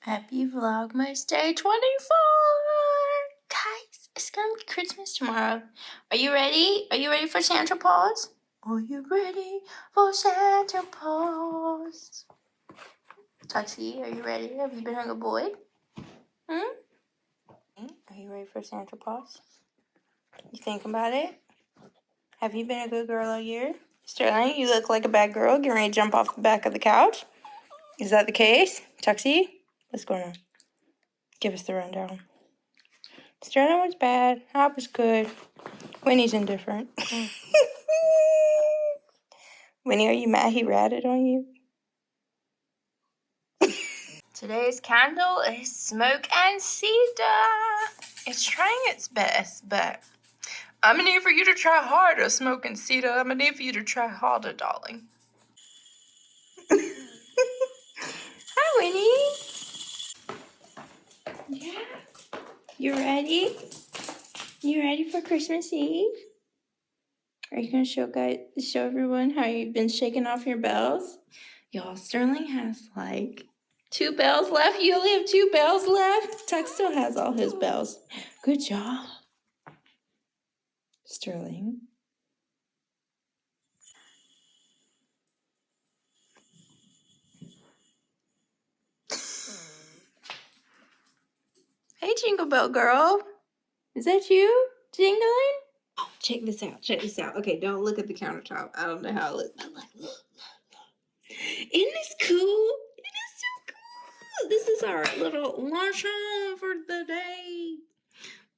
Happy Vlogmas Day 24! Guys, it's gonna be Christmas tomorrow. Are you ready? Are you ready for Santa Claus? Are you ready for Santa Claus? Tuxie, are you ready? Have you been a good boy? Are you ready for Santa Claus? You think about it? Have you been a good girl all year? Sterling, you look like a bad girl getting ready to jump off the back of the couch. Is that the case? Tuxie, what's going on? Give us the rundown. Sterling was bad. Hop was good. Winnie's indifferent. Winnie, are you mad he ratted on you? Today's candle is smoke and cedar. It's trying its best, but I'm gonna need for you to try harder, smoke and cedar. I'm gonna need for you to try harder, darling. Hi, Winnie. Yeah. You ready? You ready for Christmas Eve? Are you gonna show everyone how you've been shaking off your bells? Y'all, Sterling has like 2 bells left. You only have 2 bells left. Tuck still has all his bells. Good job, Sterling. Hey, Jingle Bell Girl. Is that you jingling? Check this out. Check this out. Okay, don't look at the countertop. I don't know how it looks. But look. Isn't this cool? It is so cool. This is our little luncheon for the day.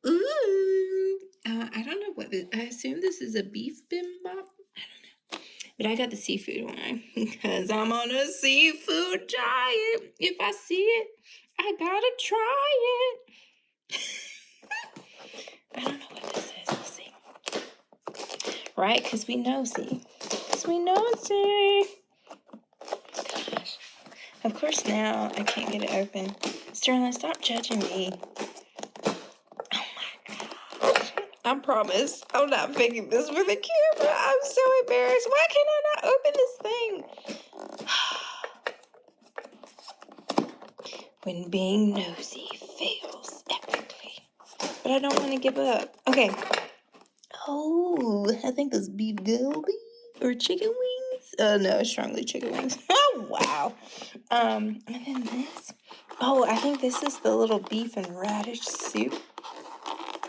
Ooh. I don't know what this, I assume this is a beef bibimbap. I don't know. But I got the seafood one because I'm on a seafood diet. If I see it, I gotta try it. I don't know what this is. Let's see. Right? Because we know, see. Because we know it's there. Gosh. Of course, now I can't get it open. Sterling, stop judging me. Oh my gosh. I promise I'm not faking this for the camera. I'm so embarrassed. Why can I not open this thing? When being nosy fails epically. But I don't want to give up. Okay. Oh, I think it's beef galbi or chicken wings. No, strongly chicken wings. Oh, wow. And then this. Oh, I think this is the little beef and radish soup.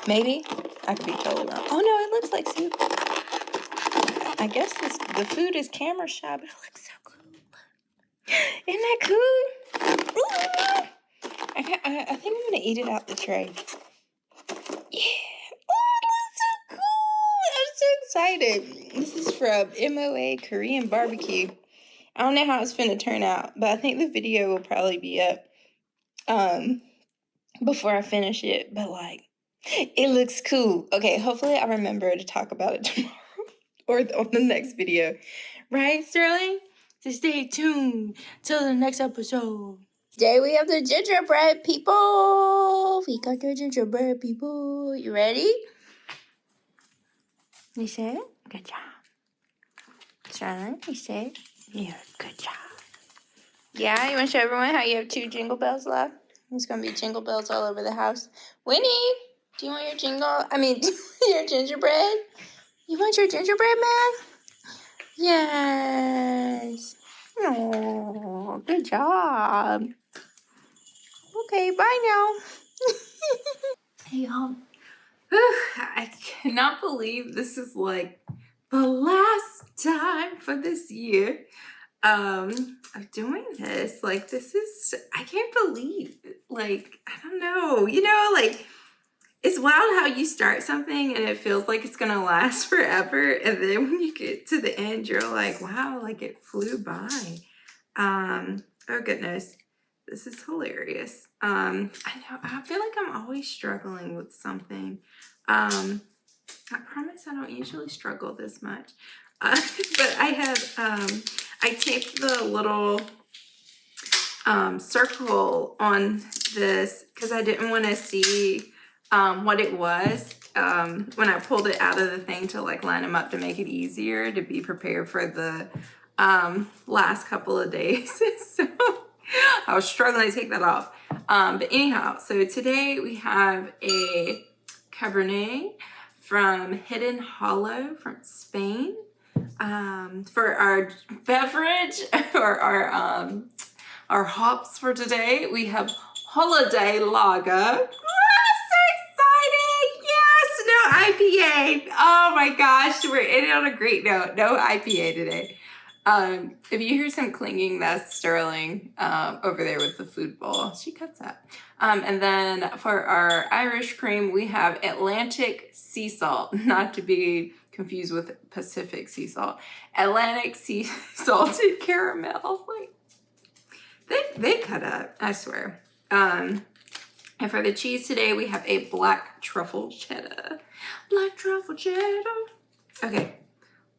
Maybe. I could be totally wrong. Oh, no, it looks like soup. I guess the food is camera shy, but it looks so cool. Isn't that cool? Ooh. I think I'm going to eat it out the tray. Yeah. Oh, it looks so cool. I'm so excited. This is from MOA Korean Barbecue. I don't know how it's finna turn out, but I think the video will probably be up before I finish it. But like, it looks cool. Okay, hopefully I remember to talk about it tomorrow or on the next video. Right, Sterling? So stay tuned till the next episode. Today we have the gingerbread people. We got the gingerbread people. You ready? You say it? Good job. Sterling, you say it? Yeah, good job. Yeah, you want to show everyone how you have 2 jingle bells left? There's going to be jingle bells all over the house. Winnie, do you want your gingerbread? You want your gingerbread, man? Yes. Oh, good job. Okay, bye now. Hey, y'all. I cannot believe this is like the last time for this year of doing this. Like, this is, I can't believe it. Like, I don't know, like, it's wild how you start something and it feels like it's gonna last forever, and then when you get to the end, you're like, wow, like it flew by. Oh goodness, this is hilarious. I know, I feel like I'm always struggling with something. I promise I don't usually struggle this much. But I have, I taped the little circle on this because I didn't want to see what it was when I pulled it out of the thing to like line them up to make it easier to be prepared for the last couple of days. So I was struggling to take that off. But anyhow, so today we have a Cabernet from Hidden Hollow from Spain. For our beverage or our hops for today, we have Holiday Lager. So exciting! Yes, no IPA. Oh my gosh, we're ending on a great note. No IPA today. If you hear some clinging, that's Sterling over there with the food bowl. She cuts that. And then for our Irish cream, we have Atlantic sea salt, not to be confused with Pacific sea salt. Atlantic sea salted caramel. Like they cut up, I swear. And for the cheese today, we have a black truffle cheddar. Black truffle cheddar. Okay,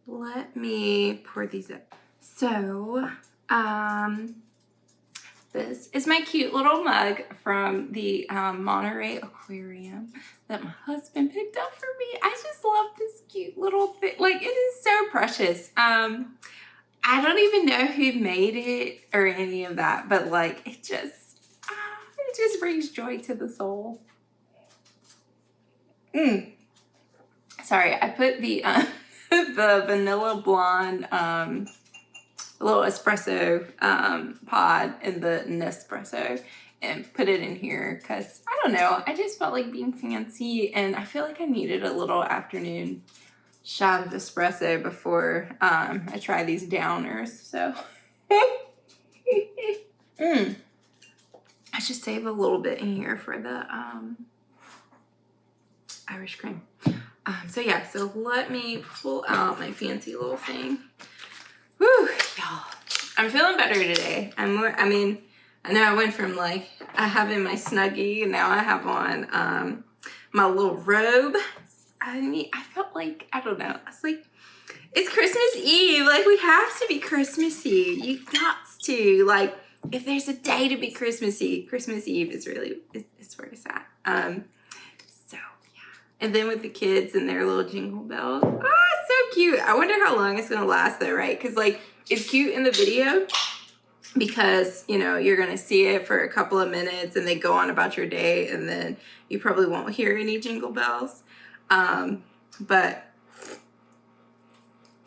let me pour these up. So, this is my cute little mug from the Monterey Aquarium that my husband picked up for me. I just love this cute little thing. Like, it is so precious. I don't even know who made it or any of that, but like, it just brings joy to the soul. Sorry, I put the the vanilla blonde little espresso pod in the Nespresso and put it in here because I don't know, I just felt like being fancy and I feel like I needed a little afternoon shot of espresso before I try these downers. So I should save a little bit in here for the Irish cream. So yeah, so let me pull out my fancy little thing. Whew, y'all. I'm feeling better today. I know I went from like, I having my Snuggie and now I have on my little robe. I mean, I felt like, I don't know. I was like, it's Christmas Eve. Like, we have to be Christmassy. You got to. Like, if there's a day to be Christmassy, Christmas Eve is really, it's where it's at. So, yeah. And then with the kids and their little jingle bells. Oh, it's so cute. I wonder how long it's going to last though, right? Because, like, it's cute in the video because, you know, you're going to see it for a couple of minutes and they go on about your day and then you probably won't hear any jingle bells. But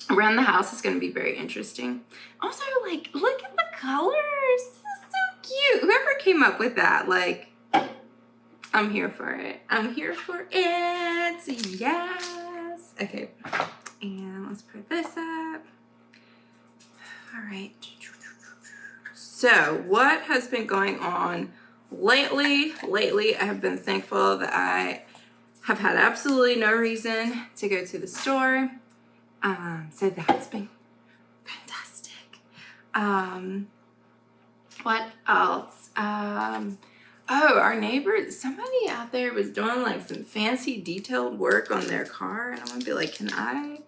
around the house is going to be very interesting. Also, like, look at the colors. This is so cute. Whoever came up with that, like, I'm here for it. I'm here for it. Yes. Okay. And let's put this up. All right. So what has been going on lately? Lately, I have been thankful that I have had absolutely no reason to go to the store. So that's been fantastic. What else? Oh, our neighbor, somebody out there was doing like some fancy detailed work on their car. And I want to be like, can I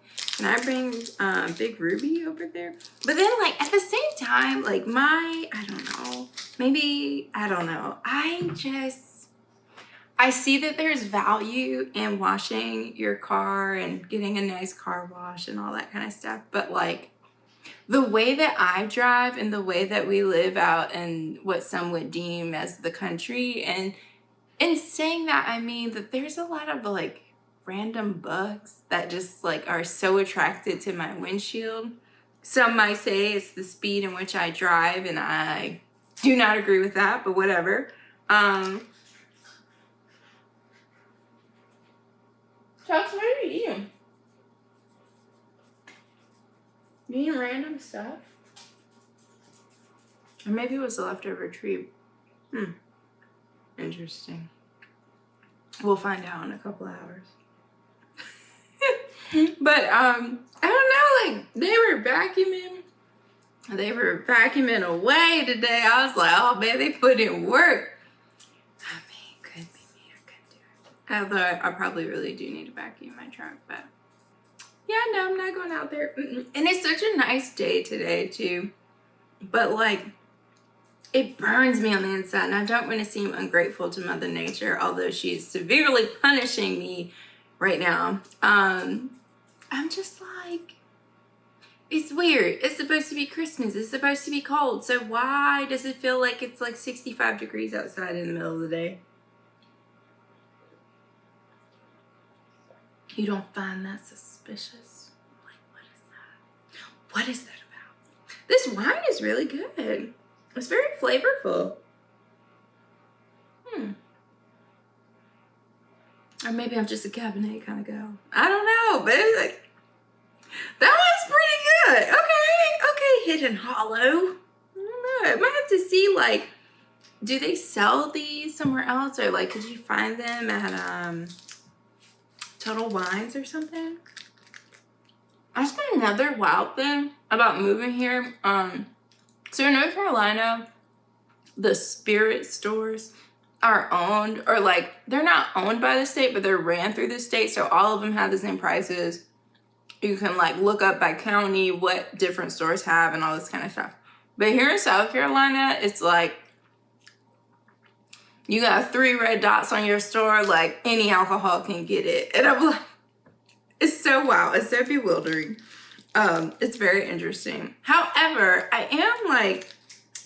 bring Big Ruby over there? But then like at the same time, like I don't know, maybe, I don't know. I see that there's value in washing your car and getting a nice car wash and all that kind of stuff. But like the way that I drive and the way that we live out in what some would deem as the country, and in saying that, I mean that there's a lot of like random bugs that just like are so attracted to my windshield. Some might say it's the speed in which I drive, and I do not agree with that, but whatever. Chucks, what are you eating? You eating random stuff? Or maybe it was a leftover treat. Interesting. We'll find out in a couple hours. But I don't know, like they were vacuuming away today. I was like, oh man, they put in work. I mean, could be me, I couldn't do it. Although I probably really do need to vacuum my truck, but yeah, no, I'm not going out there. And it's such a nice day today too. But like, it burns me on the inside, and I don't want to seem ungrateful to Mother Nature, although she's severely punishing me right now. I'm just like, It's weird. It's supposed to be Christmas. It's supposed to be cold. So why does it feel like it's like 65 degrees outside in the middle of the day? You don't find that suspicious? Like, what is that? What is that about? This wine is really good. It's very flavorful. Or maybe I'm just a Cabernet kind of girl. I don't know, but it's like, that one's pretty good. Okay, Hidden Hollow. I don't know. I might have to see, like, do they sell these somewhere else? Or, like, could you find them at Total Wines or something? That's been another wild thing about moving here. So in North Carolina, the spirit stores are owned, or like, they're not owned by the state, but they're ran through the state. So all of them have the same prices. You can like look up by county what different stores have and all this kind of stuff. But here in South Carolina, it's like, you got 3 red dots on your store, like any alcohol can get it. And I'm like, it's so wild. It's so bewildering. It's very interesting. However, I am like,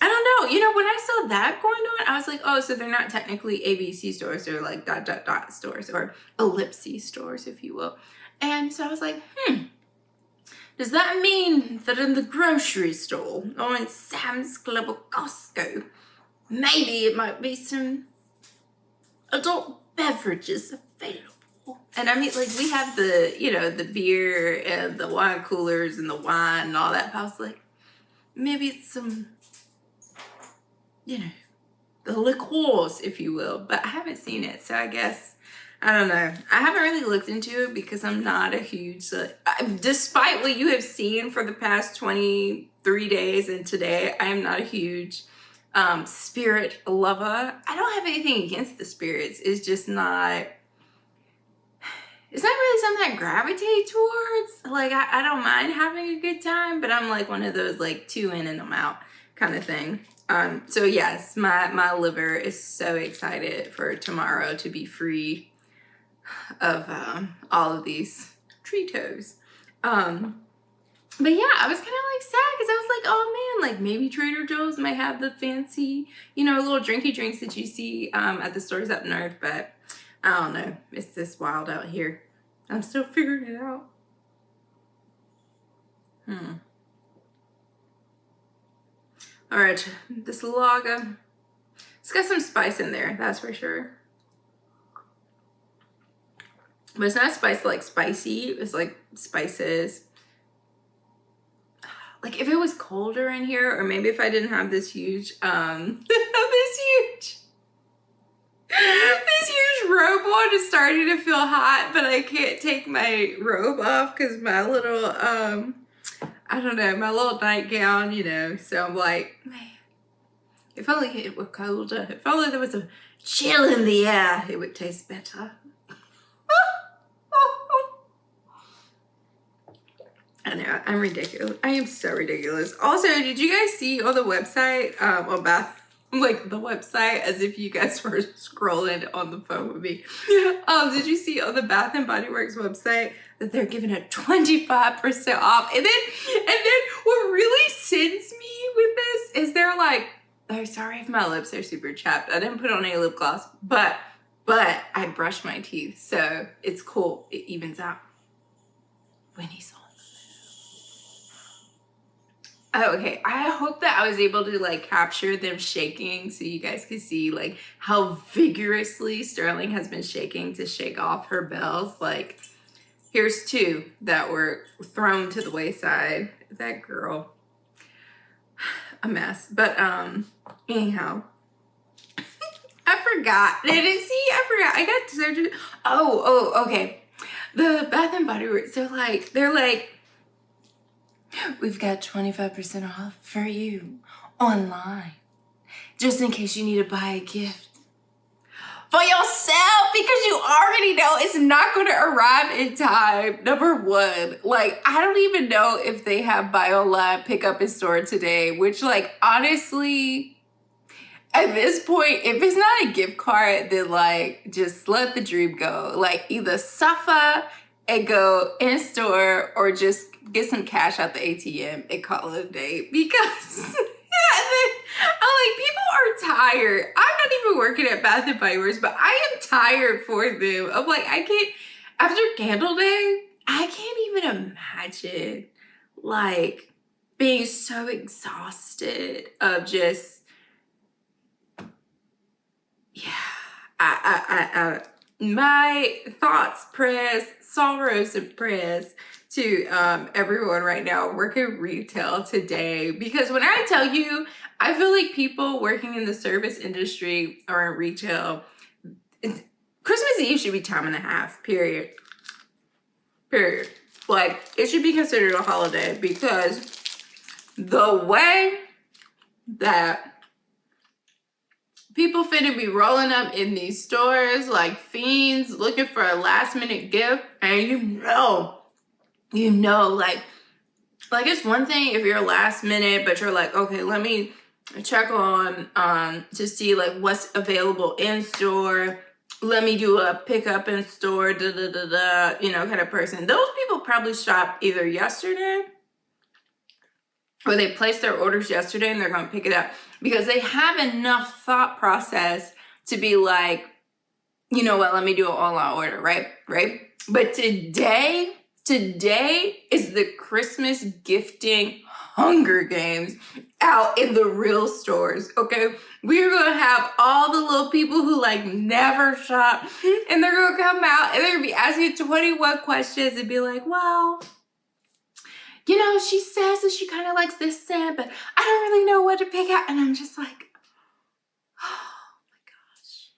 I don't know. You know, when I saw that going on, I was like, oh, so they're not technically ABC stores. They're like ... stores, or ellipses stores, if you will. And so I was like, does that mean that in the grocery store or in Sam's Club or Costco, maybe it might be some adult beverages available? And I mean, like, we have the, you know, the beer and the wine coolers and the wine and all that. But I was like, maybe it's some, you know, the liqueurs, if you will. But I haven't seen it, so I guess, I don't know. I haven't really looked into it because I'm not a huge, despite what you have seen for the past 23 days and today, I am not a huge spirit lover. I don't have anything against the spirits. It's just not, it's not really something I gravitate towards. Like, I don't mind having a good time, but I'm like one of those like 2 in and I'm out kind of thing. So yes, my liver is so excited for tomorrow to be free of all of these Treatos. But yeah, I was kind of like sad because I was like, oh man, like maybe Trader Joe's might have the fancy, you know, little drinky drinks that you see at the stores up north, but I don't know. It's just wild out here. I'm still figuring it out. All right, this lager, it's got some spice in there, that's for sure. But it's not spice like spicy, it's like spices. Like if it was colder in here, or maybe if I didn't have this huge, this huge robe on, is starting to feel hot, but I can't take my robe off because my little, I don't know, my little nightgown, you know, so I'm like, man, if only it were colder, if only there was a chill in the air, it would taste better. I know, I'm ridiculous. I am so ridiculous. Also, did you guys see on the website, on Bath, like the website, as if you guys were scrolling on the phone with me. Did you see on the Bath and Body Works website that they're giving a 25% off? And then what really sends me with this is they're like, oh, sorry if my lips are super chapped. I didn't put on any lip gloss, but I brushed my teeth, so it's cool. It evens out when he's on. Oh, okay. I hope that I was able to like capture them shaking so you guys could see like how vigorously Sterling has been shaking to shake off her bells. Like, here's 2 that were thrown to the wayside. That girl, a mess. But anyhow, I forgot. I forgot. I got surgery. Oh, okay. The Bath and Body Works, they're like, we've got 25% off for you online, just in case you need to buy a gift for yourself, because you already know it's not going to arrive in time. Number 1, like, I don't even know if they have buy online, pick up in store today, which, like, honestly, at this point, if it's not a gift card, then like, just let the dream go. Like, either suffer and go in store or just get some cash out the ATM and call it a day because I'm like, people are tired. I'm not even working at Bath and Body Works, but I am tired for them. I'm like, I can't, after Candle Day, I can't even imagine like being so exhausted of just, yeah, my thoughts, prayers, sorrows, and prayers to everyone right now working retail today. Because when I tell you, I feel like people working in the service industry or in retail, Christmas Eve should be time and a half, period. Period. Like, it should be considered a holiday because the way that people finna be rolling up in these stores like fiends looking for a last minute gift, and you know, like it's one thing if you're last minute, but you're like, okay, let me check on to see like what's available in store. Let me do a pickup in store, you know, kind of person. Those people probably shopped either yesterday or they placed their orders yesterday and they're going to pick it up because they have enough thought process to be like, you know what, let me do an all-out order, right? But today is the Christmas gifting Hunger Games out in the real stores, okay? We're gonna have all the little people who like never shop, and they're gonna come out and they're gonna be asking 21 questions and be like, well, you know, she says that she kind of likes this scent, but I don't really know what to pick out. And I'm just like, oh my gosh.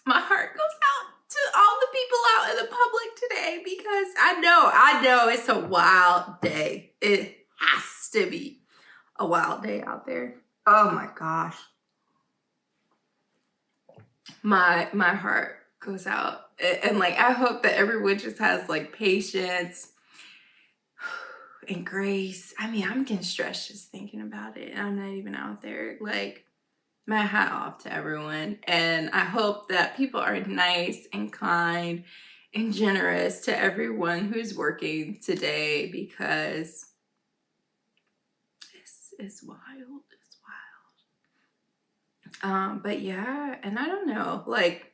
My heart goes out to all the people out in the public today because I know it's a wild day. It has to be a wild day out there. Oh my gosh. My heart goes out. And like, I hope that everyone just has like patience and grace. I mean, I'm getting stressed just thinking about it. I'm not even out there. Like, my hat off to everyone. And I hope that people are nice and kind and generous to everyone who's working today because it's wild. It's wild. But yeah, and I don't know, like,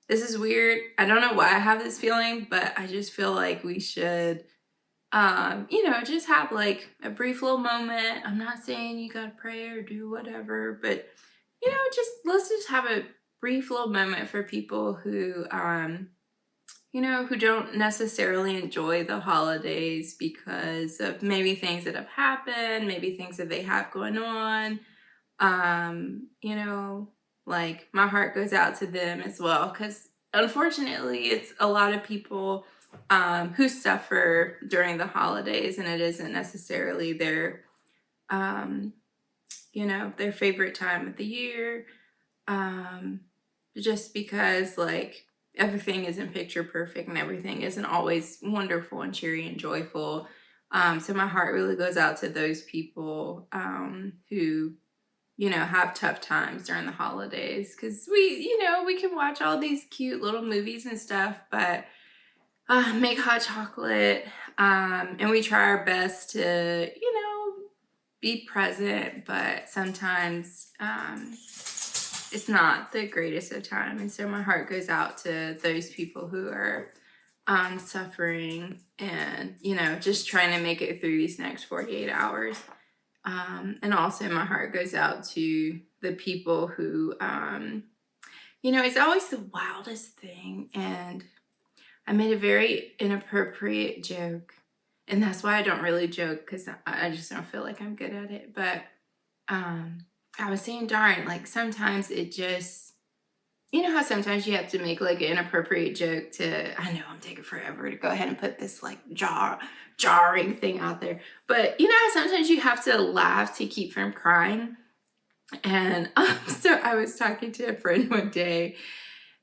this is weird. I don't know why I have this feeling, but I just feel like we should you know, just have like a brief little moment. I'm not saying you gotta pray or do whatever, but you know, let's just have a brief little moment for people who you know, who don't necessarily enjoy the holidays because of maybe things that have happened, maybe things that they have going on. You know, like my heart goes out to them as well because unfortunately it's a lot of people who suffer during the holidays, and it isn't necessarily their, you know, their favorite time of the year, just because like everything isn't picture perfect and everything isn't always wonderful and cheery and joyful. So my heart really goes out to those people who, you know, have tough times during the holidays because you know, we can watch all these cute little movies and stuff, but make hot chocolate, and we try our best to, you know, be present, but sometimes it's not the greatest of time. And so my heart goes out to those people who are suffering and, you know, just trying to make it through these next 48 hours. And also my heart goes out to the people who, you know, it's always the wildest thing. And I made a very inappropriate joke, and that's why I don't really joke because I just don't feel like I'm good at it. But I was saying, darn, like sometimes it just, you know how sometimes you have to make like an inappropriate joke to, I know I'm taking forever to go ahead and put this like jarring thing out there. But you know how sometimes you have to laugh to keep from crying? And so I was talking to a friend one day,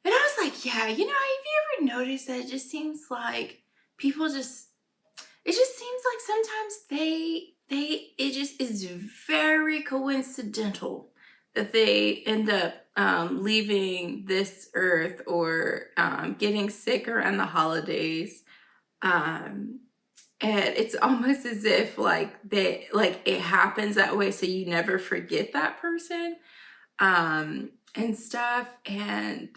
and I was like, yeah, you know, have you ever noticed that it just seems like people just, it just seems like sometimes it just is very coincidental that they end up leaving this earth or getting sick around the holidays. And it's almost as if like it happens that way so you never forget that person, and stuff. And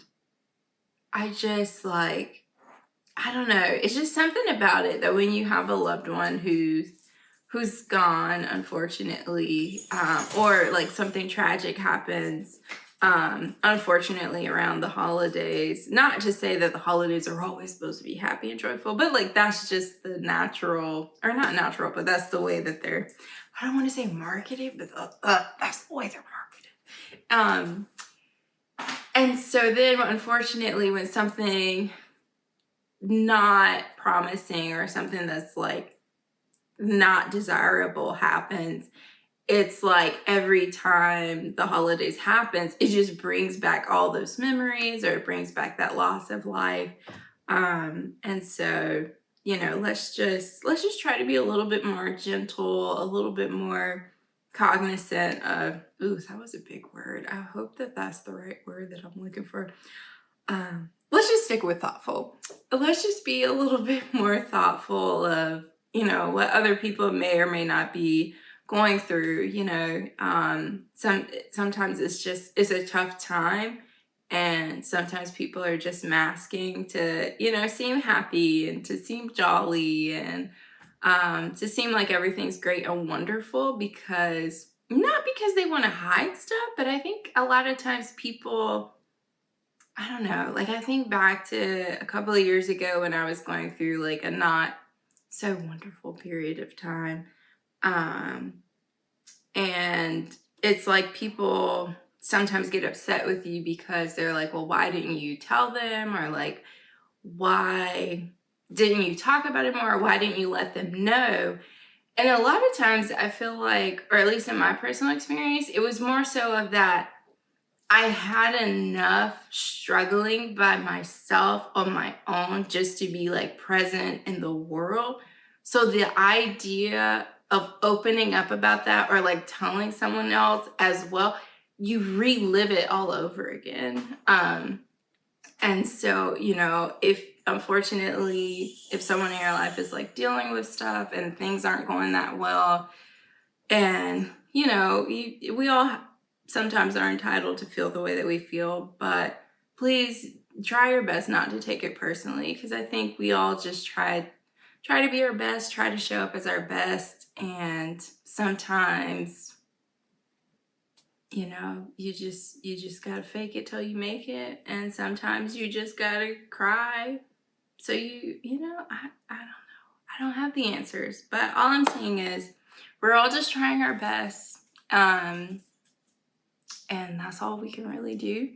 I just like, I don't know, it's just something about it that when you have a loved one who's gone, unfortunately, or like something tragic happens, unfortunately, around the holidays. Not to say that the holidays are always supposed to be happy and joyful, but like that's just the natural, or not natural, but that's the way that they're, I don't want to say marketed, but that's the way they're marketed. And so then unfortunately when something not promising or something that's like not desirable happens, it's like every time the holidays happens, it just brings back all those memories, or it brings back that loss of life. And so, you know, let's just try to be a little bit more gentle, a little bit more cognizant of, ooh, that was a big word. I hope that that's the right word that I'm looking for. Let's just stick with thoughtful. Let's just be a little bit more thoughtful of, you know, what other people may or may not be going through. You know, sometimes it's a tough time, and sometimes people are just masking to, you know, seem happy and to seem jolly, and to seem like everything's great and wonderful, because not because they want to hide stuff, but I think a lot of times people, I don't know, like I think back to a couple of years ago when I was going through like a not so wonderful period of time. And it's like people sometimes get upset with you because they're like, well, why didn't you tell them? Or like, why didn't you talk about it more? Or why didn't you let them know? And a lot of times I feel like, or at least in my personal experience, it was more so of that I had enough struggling by myself on my own just to be like present in the world. So the idea of opening up about that, or like telling someone else as well, you relive it all over again. And so, you know, if unfortunately, if someone in your life is like dealing with stuff and things aren't going that well, and, you know, we all sometimes are entitled to feel the way that we feel, but please try your best not to take it personally, because I think we all just try to be our best, try to show up as our best, and sometimes, you know, you just gotta fake it till you make it, and sometimes you just gotta cry. So you know, I don't know. I don't have the answers, but all I'm saying is we're all just trying our best. And that's all we can really do.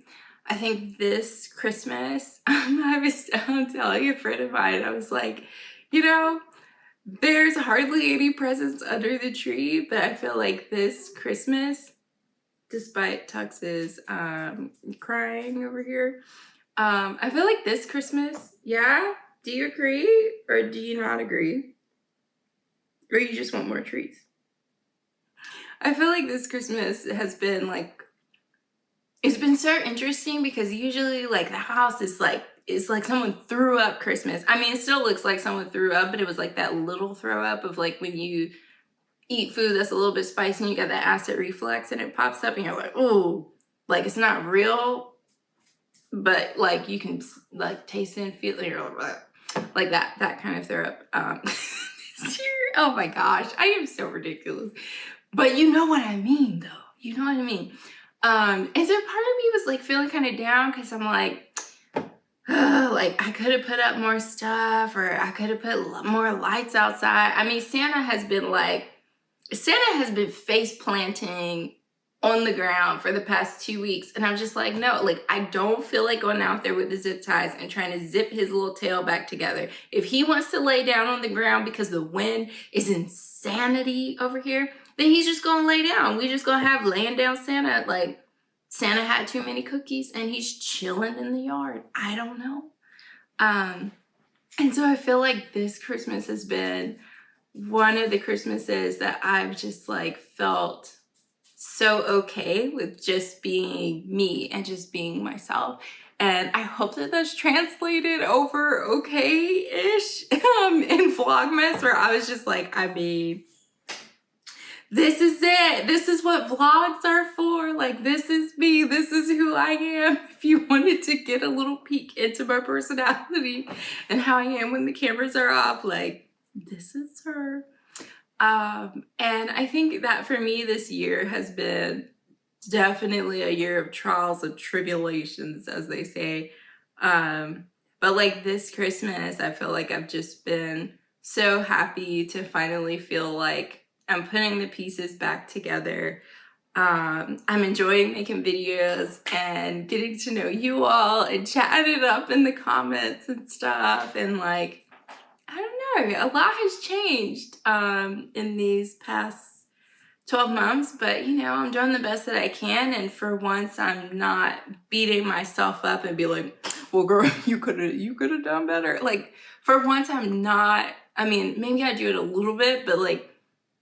I think this Christmas, I was telling a friend of mine, I was like, you know, there's hardly any presents under the tree, but I feel like this Christmas, despite Tux's crying over here, I feel like this Christmas, yeah? Do you agree or do you not agree? Or you just want more trees? I feel like this Christmas has been like, it's been so interesting because usually like the house is like, it's like someone threw up Christmas. I mean, it still looks like someone threw up, but it was like that little throw up of like when you eat food that's a little bit spicy and you got that acid reflux and it pops up and you're like, oh, like it's not real, but like you can like taste it and feel it. You're like that kind of throw up. Oh my gosh, I am so ridiculous. But you know what I mean, though. You know what I mean. And so part of me was like feeling kind of down because I'm like, like I could have put up more stuff, or I could have put more lights outside. I mean, Santa has been face planting on the ground for the past 2 weeks. And I'm just like, no, like I don't feel like going out there with the zip ties and trying to zip his little tail back together. If he wants to lay down on the ground because the wind is insanity over here, then he's just gonna lay down. We just gonna have laying down Santa. Like Santa had too many cookies and he's chilling in the yard. I don't know. And so I feel like this Christmas has been one of the Christmases that I've just like felt so okay with just being me and just being myself. And I hope that that's translated over okay-ish in Vlogmas, where I was just like, I mean, this is it. This is what vlogs are for. Like, this is me. This is who I am. If you wanted to get a little peek into my personality and how I am when the cameras are off, like, this is her. And I think that for me this year has been definitely a year of trials and tribulations, as they say. But like this Christmas, I feel like I've just been so happy to finally feel like I'm putting the pieces back together. I'm enjoying making videos and getting to know you all and chatting it up in the comments and stuff. And like, I don't know, a lot has changed in these past 12 months, but you know, I'm doing the best that I can. And for once, I'm not beating myself up and be like, well, girl, you could have done better. Like, for once, I'm not, I mean, maybe I do it a little bit, but like,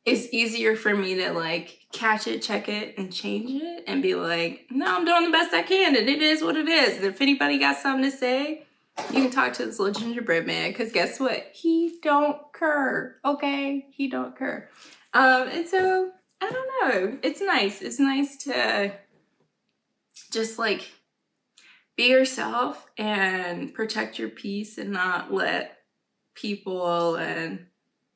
it's easier for me to like catch it, check it, and change it and be like, no, I'm doing the best I can. And it is what it is. And if anybody got something to say, you can talk to this little gingerbread man, because guess what? He don't care, okay? He don't care. And so, I don't know. It's nice. It's nice to just like be yourself and protect your peace and not let people and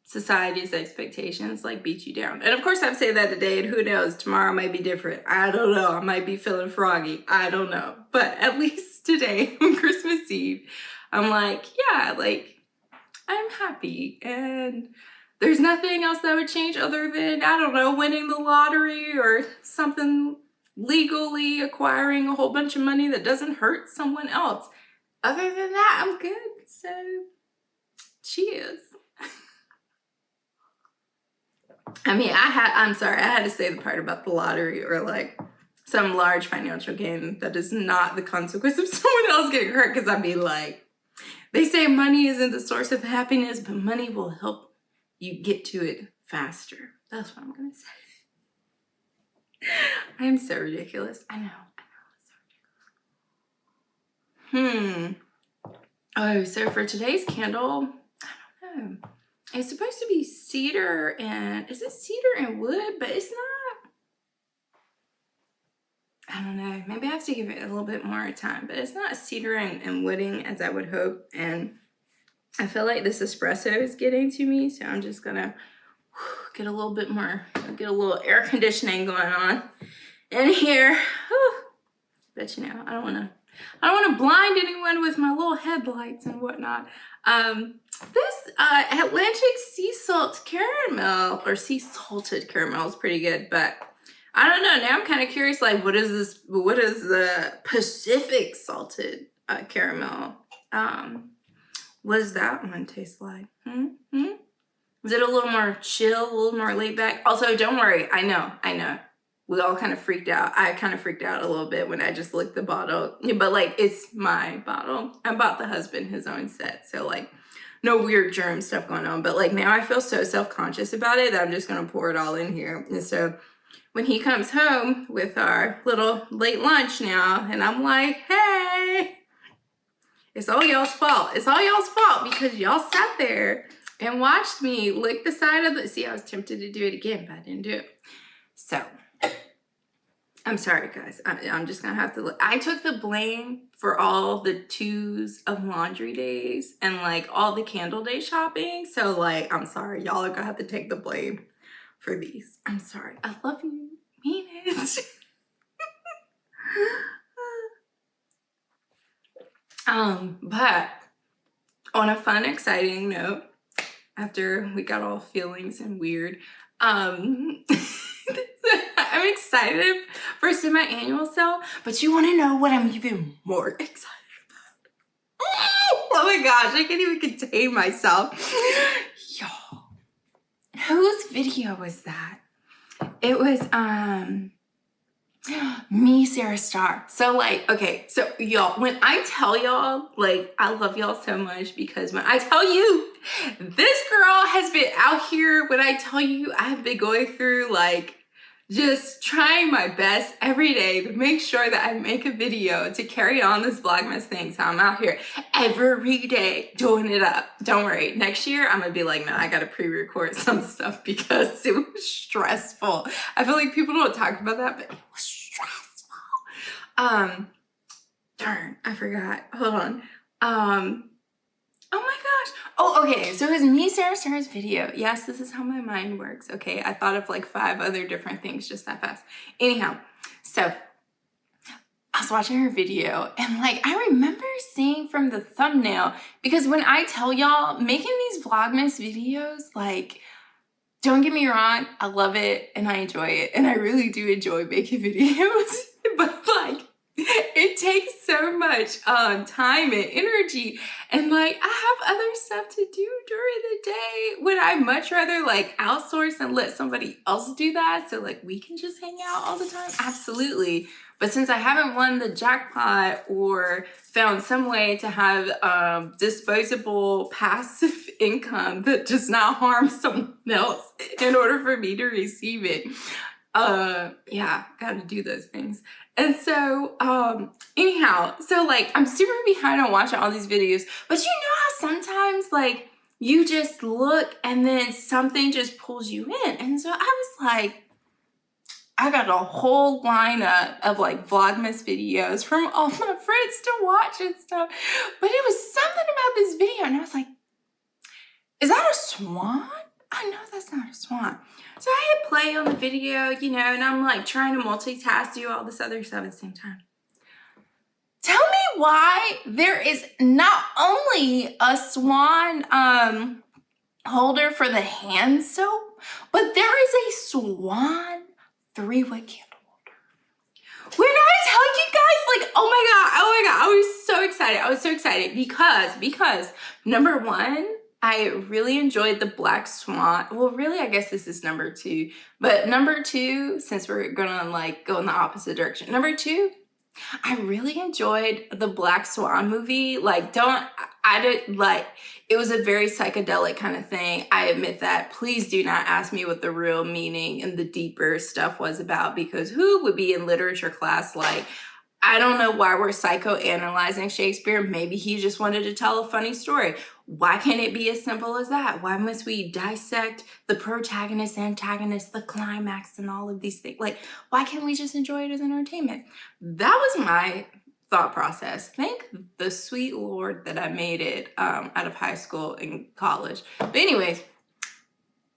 society's expectations like beat you down. And of course I say that today, and who knows, tomorrow might be different. I don't know. I might be feeling froggy. I don't know. But at least today on Christmas Eve, I'm like, yeah, like I'm happy, and there's nothing else that would change other than, I don't know, winning the lottery or something, legally acquiring a whole bunch of money that doesn't hurt someone else. Other than that, I'm good. So, cheers. I mean, I'm sorry, I had to say the part about the lottery or like some large financial gain that is not the consequence of someone else getting hurt, because I'd be like, they say money isn't the source of happiness, but money will help you get to it faster. That's what I'm gonna say. I'm so ridiculous. I know. Oh, so for today's candle, I don't know. It's supposed to be cedar and, is it cedar and wood? But it's not. I don't know. Maybe I have to give it a little bit more time, but it's not cedar and wooding as I would hope. And I feel like this espresso is getting to me, so I'm just gonna get a little bit more, get a little air conditioning going on in here. But you know, I don't wanna blind anyone with my little headlights and whatnot. This Atlantic sea salt caramel, or sea salted caramel, is pretty good, but I don't know. Now I'm kind of curious, like, what is this? What is the Pacific salted caramel? What does that one taste like? Is it a little more chill, a little more laid back? Also, don't worry. I know. We all kind of freaked out. I kind of freaked out a little bit when I just licked the bottle. But, like, it's my bottle. I bought the husband his own set. So, like, no weird germ stuff going on. But, like, now I feel so self-conscious about it that I'm just going to pour it all in here. And so when he comes home with our little late lunch now, and I'm like, hey, it's all y'all's fault. It's all y'all's fault because y'all sat there and watched me lick the side of the, see, I was tempted to do it again, but I didn't do it. So, I'm sorry, guys. I'm just gonna have to look. I took the blame for all the 2s of laundry days and like all the candle day shopping. So like, I'm sorry. Y'all are gonna have to take the blame for these. I'm sorry. I love you. Mean it. But on a fun, exciting note, after we got all feelings and weird, I'm excited for semi-annual sale, but you want to know what I'm even more excited about? Oh my gosh, I can't even contain myself. Y'all, whose video was that? It was, me, Sarah Star. So like, okay, so y'all, when I tell y'all, like, I love y'all so much, because when I tell you, this girl has been out here, when I tell you, I have been going through like just trying my best every day to make sure that I make a video to carry on this Vlogmas thing. So I'm out here every day doing it up. Don't worry, next year I'm gonna be like, no, I gotta pre-record some stuff because it was stressful. I feel like people don't talk about that, but it was stressful. Darn, I forgot. Hold on. Oh my gosh. Oh, okay. So it was me, Sarah's video. Yes, this is how my mind works. Okay. I thought of like 5 other different things just that fast. Anyhow, so I was watching her video and like, I remember seeing from the thumbnail, because when I tell y'all, making these Vlogmas videos, like, don't get me wrong, I love it and I enjoy it. And I really do enjoy making videos, but like, it takes so much time and energy, and like I have other stuff to do during the day. Would I much rather like outsource and let somebody else do that so like we can just hang out all the time? Absolutely. But since I haven't won the jackpot or found some way to have disposable passive income that does not harm someone else in order for me to receive it, yeah, gotta do those things. And so, anyhow, so like I'm super behind on watching all these videos, but you know how sometimes like you just look and then something just pulls you in. And so I was like, I got a whole lineup of like Vlogmas videos from all my friends to watch and stuff. But it was something about this video and I was like, is that a swan? I know that's not a swan. So I hit play on the video, you know, and I'm like trying to multitask, do all this other stuff at the same time. Tell me why there is not only a swan holder for the hand soap, but there is a swan 3-wick candle holder. When I tell you guys, like, oh my God, I was so excited. I was so excited because number one, I really enjoyed the black swan. Well, really, I guess this is number 2. But number 2, since we're gonna like go in the opposite direction. Number 2, I really enjoyed the Black Swan movie. Like, I did like, it was a very psychedelic kind of thing. I admit that. Please do not ask me what the real meaning and the deeper stuff was about, because who would be in literature class like, I don't know why we're psychoanalyzing Shakespeare. Maybe he just wanted to tell a funny story. Why can't it be as simple as that? Why must we dissect the protagonist, antagonist, the climax, and all of these things? Like, why can't we just enjoy it as entertainment? That was my thought process. Thank the sweet Lord that I made it out of high school and college. But anyways,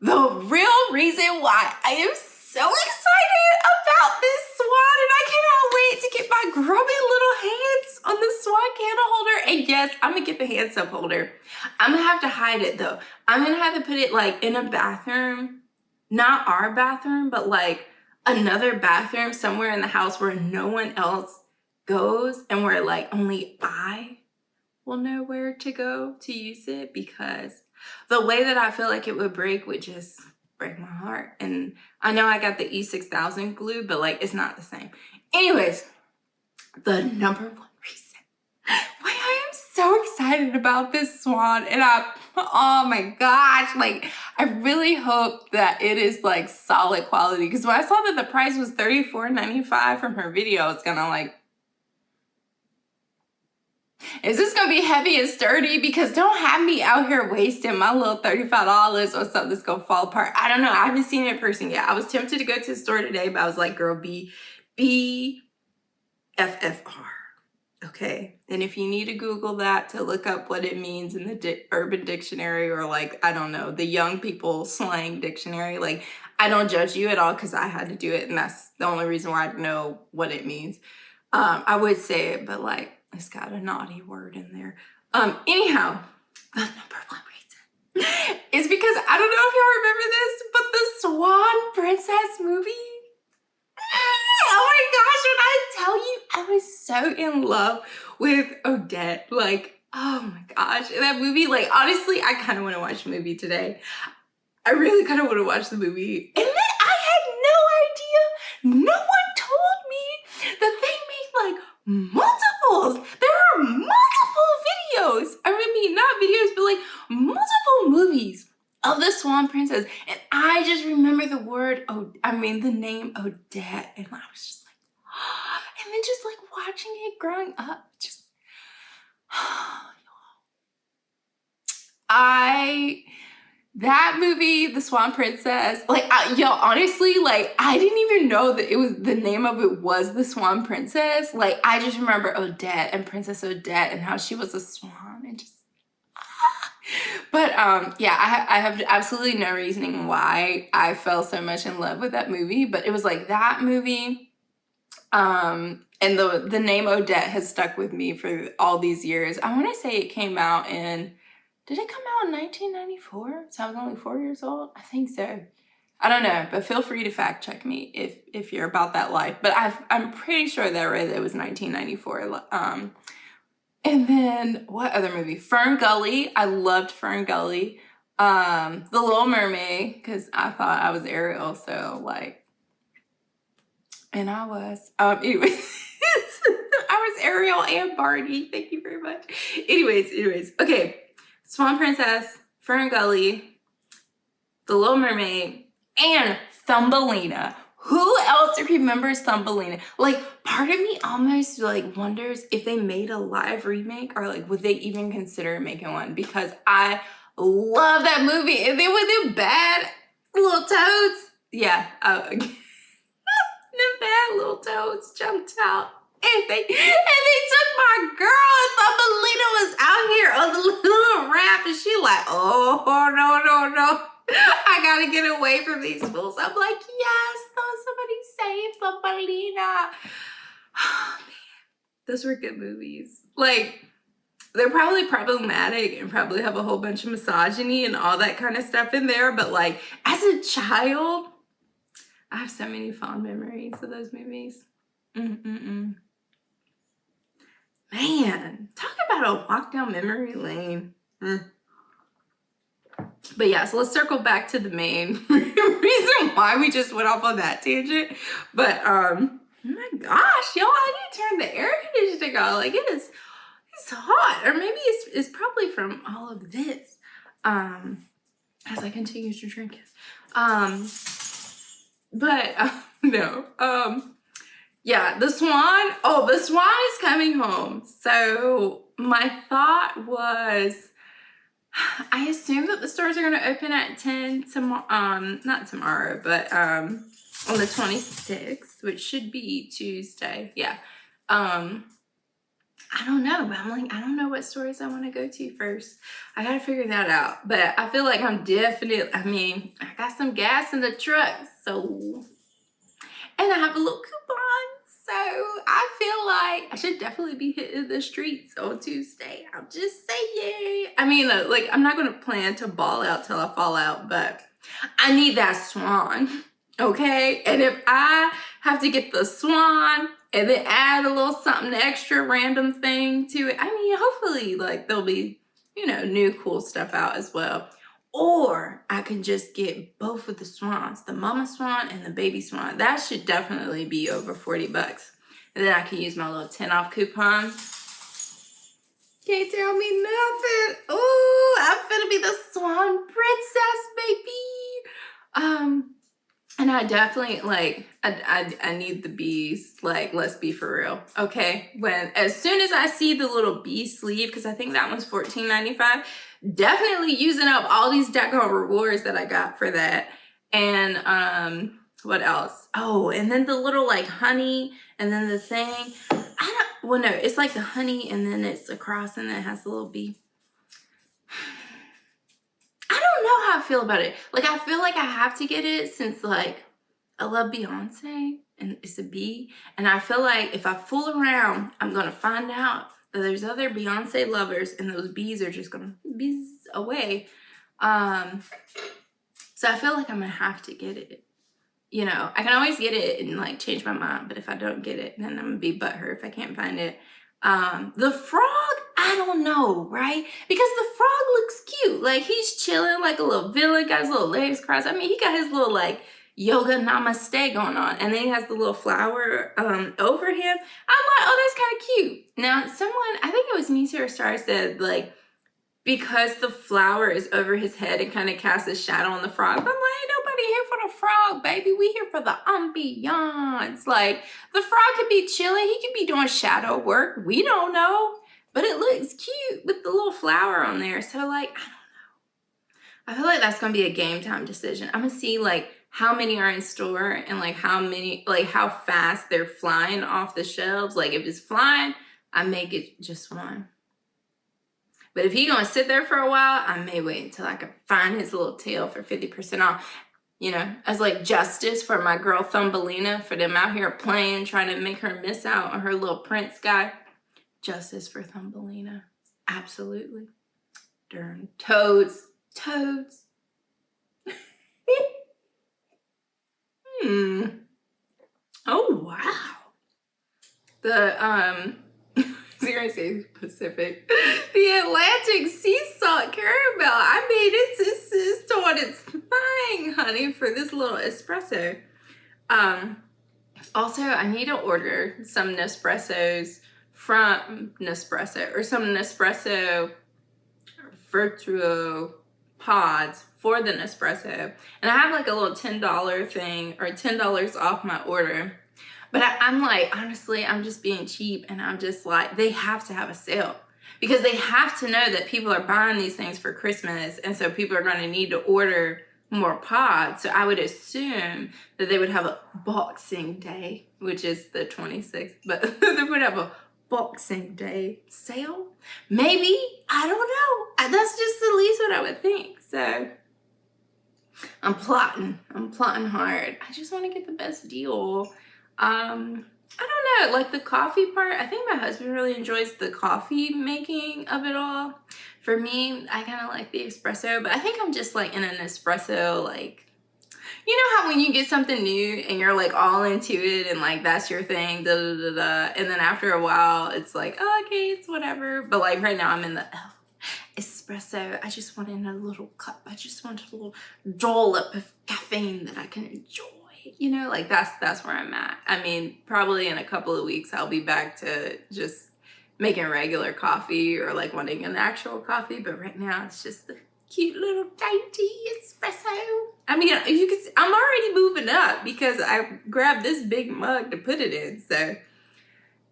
the real reason why I am so excited about this swan, and I cannot wait to get my grubby little hands on the swan candle holder. And yes, I'm gonna get the hand soap holder. I'm gonna have to hide it though. I'm gonna have to put it like in a bathroom, not our bathroom, but like another bathroom somewhere in the house where no one else goes and where like only I will know where to go to use it, because the way that I feel like it would break would just break my heart. And I know I got the E6000 glue, but like it's not the same. Anyways, the number 1 reason why I am so excited about this swan, and oh my gosh, like I really hope that it is like solid quality, because when I saw that the price was $34.95 from her video, I was gonna like, is this gonna be heavy and sturdy? Because don't have me out here wasting my little $35 on something that's gonna fall apart. I don't know. I haven't seen it in person yet. I was tempted to go to the store today, but I was like, girl, BFFR. Okay. And if you need to Google that to look up what it means in the Urban Dictionary, or like, I don't know, the young people slang dictionary, like, I don't judge you at all because I had to do it. And that's the only reason why I know what it means. I would say it, but like, it's got a naughty word in there. Anyhow, the number 1 reason is because I don't know if y'all remember this, but the Swan Princess movie. Oh my gosh, when I tell you, I was so in love with Odette. Like, oh my gosh, that movie, like, honestly, I kind of want to watch the movie today. I really kind of want to watch the movie. And then I had no idea. No one told me that they made like multiples. There are multiple videos. I mean, not videos, but like multiple movies of the Swan Princess. And I just remember the word, mean, the name Odette, and I was just like, and then just like watching it growing up, just, that movie, The Swan Princess, like, yo, honestly, like, I didn't even know that it was, the name of it was The Swan Princess. Like, I just remember Odette and Princess Odette and how she was a swan and just, but yeah, I have absolutely no reasoning why I fell so much in love with that movie, but it was like that movie, and the name Odette has stuck with me for all these years. I want to say it came out in, did it come out in 1994? So I was only 4 years old? I think so. I don't know, but feel free to fact check me if you're about that life. But I'm pretty sure that I read that it was 1994. And then what other movie? Fern Gully. I loved Fern Gully. The Little Mermaid, because I thought I was Ariel, so like, and I was. Anyway, I was Ariel and Barney. Thank you very much. Anyways, okay. Swan Princess, Fern Gully, The Little Mermaid, and Thumbelina. Who else remembers Thumbelina? Like, part of me almost like wonders if they made a live remake or like would they even consider making one, because I love that movie. And then with them bad little toads, yeah, the bad little toads jumped out. And they took my girl, and Thumbelina was out here on the little raft, and she like, oh, no. I gotta get away from these fools. I'm like, yes, somebody save Thumbelina. Oh, man. Those were good movies. Like, they're probably problematic and probably have a whole bunch of misogyny and all that kind of stuff in there, but like, as a child, I have so many fond memories of those movies. Man, talk about a walk down memory lane. But yeah, so let's circle back to the main reason why we just went off on that tangent. But oh my gosh, y'all, I need to turn the air conditioning on. Like, it's hot, or maybe it's probably from all of this. As I continue to drink it. No. Yeah, the swan. Oh, the swan is coming home. So my thought was, I assume that the stores are going to open at 10 tomorrow. Not tomorrow, but on the 26th, which should be Tuesday. Yeah. I don't know, but I'm like, I don't know what stores I want to go to first. I got to figure that out. But I feel like I'm definitely, I mean, I got some gas in the truck, so, and I have a little coupon. So I feel like I should definitely be hitting the streets on Tuesday. I'm just saying. I mean, like, I'm not going to plan to ball out till I fall out, but I need that swan, okay? And if I have to get the swan and then add a little something extra random thing to it, I mean, hopefully, like, there'll be, you know, new cool stuff out as well. Or I can just get both of the swans, the mama swan and the baby swan. That should definitely be over 40 bucks. And then I can use my little 10 off coupon. Can't tell me nothing. Ooh, I'm finna be the swan princess, baby. And I definitely, like, I need the bees. Like, let's be for real, okay? As soon as I see the little bee sleeve, because I think that one's $14.95, definitely using up all these daggone rewards that I got for that. And what else? Oh, and then the little like honey, and then the thing. Well, no, it's like the honey, and then it's across, and then it has the little bee. I don't know how I feel about it. Like, I feel like I have to get it since, like, I love Beyonce, and it's a bee. And I feel like if I fool around, I'm going to find out that there's other Beyonce lovers, and those bees are just going to bizz away. So I feel like I'm going to have to get it. You know, I can always get it and, like, change my mind. But if I don't get it, then I'm going to be butthurt if I can't find it. The frog, I don't know, right? Because the frog looks cute. Like, he's chilling like a little villain, got his little legs crossed. I mean, he got his little, like, yoga namaste going on. And then he has the little flower over him. I'm like, oh, that's kind of cute. Now, someone, I think it was Misa or Star, said, like, because the flower is over his head, it kind of casts a shadow on the frog. But I'm like, ain't nobody here for the frog, baby. We here for the ambiance. Like, the frog could be chilling. He could be doing shadow work. We don't know. But it looks cute with the little flower on there. So, like, I feel like that's going to be a game time decision. I'm going to see, like, how many are in store and, like, how fast they're flying off the shelves. Like, if it's flying, I may get just one. But if he's going to sit there for a while, I may wait until I can find his little tail for 50% off. You know, as, like, justice for my girl Thumbelina, for them out here playing, trying to make her miss out on her little prince guy. Justice for Thumbelina. Absolutely. Darn toads. Toads. Oh, wow. The, seriously, Pacific. The Atlantic sea salt caramel. I mean, it's doing its thing, honey, for this little espresso. Also, I need to order some Nespressos from Nespresso, or some Nespresso Virtuo pods for the Nespresso. And I have like a little $10 thing, or $10 off my order. But I'm like, honestly, I'm just being cheap, and I'm just like, they have to have a sale, because they have to know that people are buying these things for Christmas, and so people are going to need to order more pods. So I would assume that they would have a Boxing Day, which is the 26th, but they would have a Boxing Day sale. Maybe, I don't know. That's just at least what I would think. So I'm plotting hard. I just want to get the best deal. I don't know, like the coffee part, I think my husband really enjoys the coffee making of it all. For me, I kind of like the espresso, but I think I'm just like in an espresso, like, you know how when you get something new and you're like all into it and like that's your thing, da da da da, and then after a while it's like, oh, okay, it's whatever. But like right now I'm in the espresso. I just want in a little cup. I just want a little dollop of caffeine that I can enjoy. You know, like that's where I'm at. I mean, probably in a couple of weeks I'll be back to just making regular coffee, or like wanting an actual coffee. But right now it's just the cute little dainty espresso. I mean, you can see, I'm already moving up because I grabbed this big mug to put it in. So,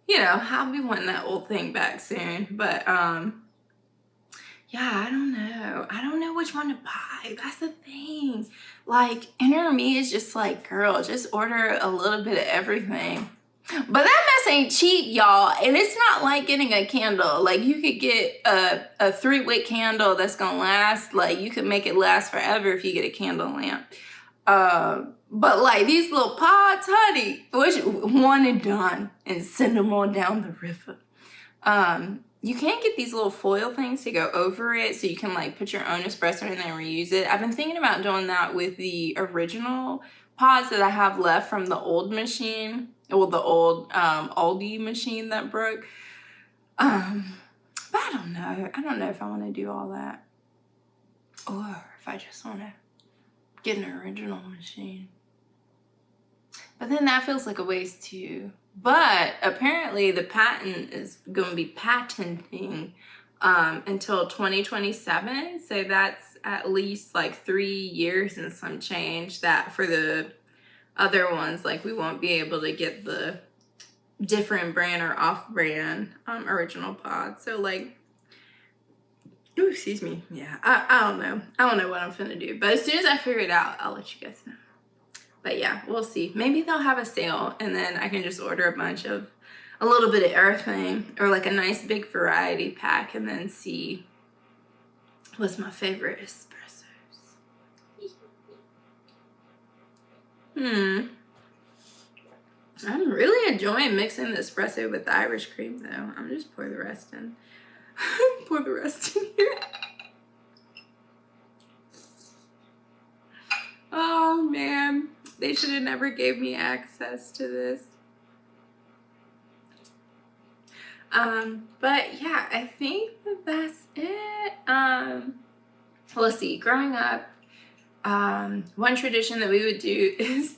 you know, I'll be wanting that old thing back soon. But yeah, I don't know. I don't know which one to buy. That's the thing. Like, inner me is just like, girl, just order a little bit of everything. But that mess ain't cheap, y'all. And it's not like getting a candle. Like, you could get a 3-wick candle that's gonna last. Like, you could make it last forever if you get a candle lamp. But like these little pods, honey, one and done, and send them on down the river. You can get these little foil things to go over it, so you can like put your own espresso in there and reuse it. I've been thinking about doing that with the original pods that I have left from the old machine, or the old Aldi machine that broke. But I don't know. I don't know if I want to do all that, or if I just want to get an original machine. But then that feels like a waste too. But apparently the patent is going to be patenting until 2027. So that's at least like 3 years and some change. That for the other ones, like we won't be able to get the different brand or off-brand original pod. So like, ooh, excuse me. Yeah, I don't know. I don't know what I'm finna do. But as soon as I figure it out, I'll let you guys know. But yeah, we'll see. Maybe they'll have a sale and then I can just order a bunch of a little bit of everything, or like a nice big variety pack, and then see what's my favorite espressos. I'm really enjoying mixing the espresso with the Irish cream though. I'm just pour the rest in. Pour the rest in here. Oh man. They should have never gave me access to this. But yeah, I think that's it. Let's see, growing up, one tradition that we would do is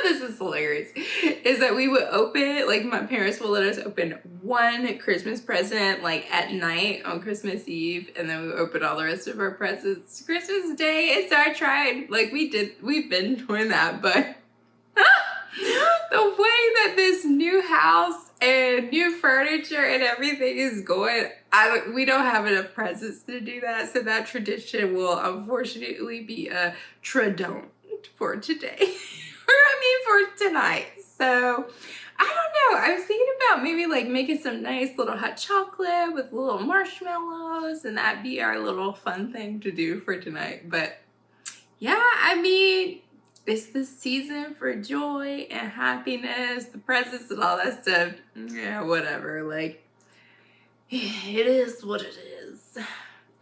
this is hilarious, is that we would open, like my parents will let us open one Christmas present like at night on Christmas Eve, and then we would open all the rest of our presents Christmas Day. And so I tried, like we've been doing that, but the way that this new house and new furniture and everything is going, we don't have enough presents to do that. So that tradition will unfortunately be a tradon't for today. Or I mean for tonight. So I don't know. I was thinking about maybe like making some nice little hot chocolate with little marshmallows, and that'd be our little fun thing to do for tonight. But yeah, I mean, it's the season for joy and happiness, the presents and all that stuff. Yeah, whatever. Like, it is what it is.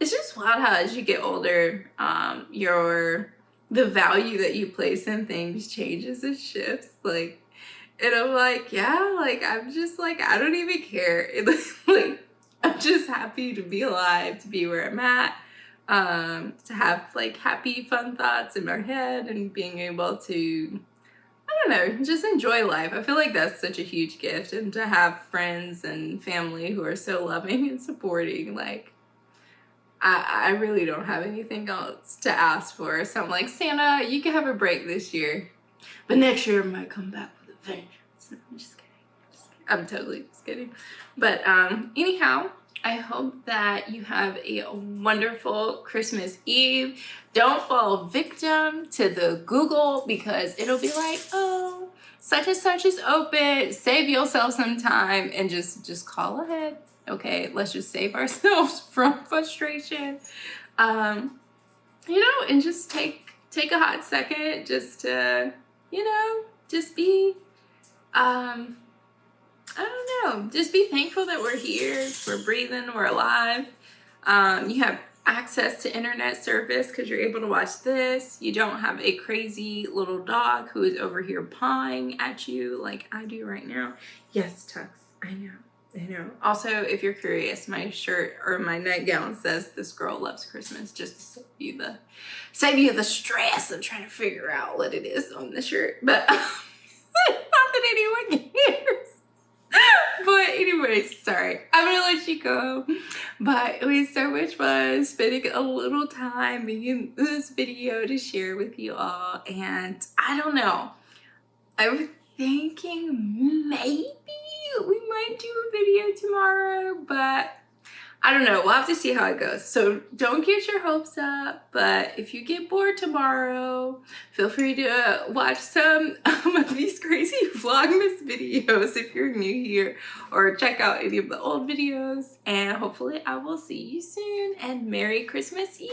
It's just wild how as you get older, the value that you place in things changes and shifts. Like, and I'm like, yeah, like I'm just like, I don't even care. Like, I'm just happy to be alive, to be where I'm at. To have like happy, fun thoughts in my head and being able to, I don't know, just enjoy life. I feel like that's such a huge gift, and to have friends and family who are so loving and supporting, like I really don't have anything else to ask for. So I'm like, Santa, you can have a break this year, but next year I might come back with a vengeance. No, I'm just kidding. I'm totally just kidding. But anyhow, I hope that you have a wonderful Christmas Eve. Don't fall victim to the Google, because it'll be like, oh, such and such is open. Save yourself some time and just call ahead. Okay, let's just save ourselves from frustration. You know, and just take a hot second just to, you know, just be I don't know, just be thankful that we're here, we're breathing, we're alive. You have access to internet service because you're able to watch this. You don't have a crazy little dog who is over here pawing at you like I do right now. Yes, Tux, I know. Also, if you're curious, my shirt or my nightgown says "This girl loves Christmas," just to save you the stress of trying to figure out what it is on the shirt. But not that anyone cares. But anyways, sorry, I'm gonna let you go. But it was so much fun spending a little time making this video to share with you all. And I don't know, I'm thinking maybe we might do a video tomorrow, but I don't know. We'll have to see how it goes. So don't get your hopes up, but if you get bored tomorrow, feel free to watch some of these crazy Vlogmas videos if you're new here, or check out any of the old videos, and hopefully I will see you soon, and Merry Christmas Eve.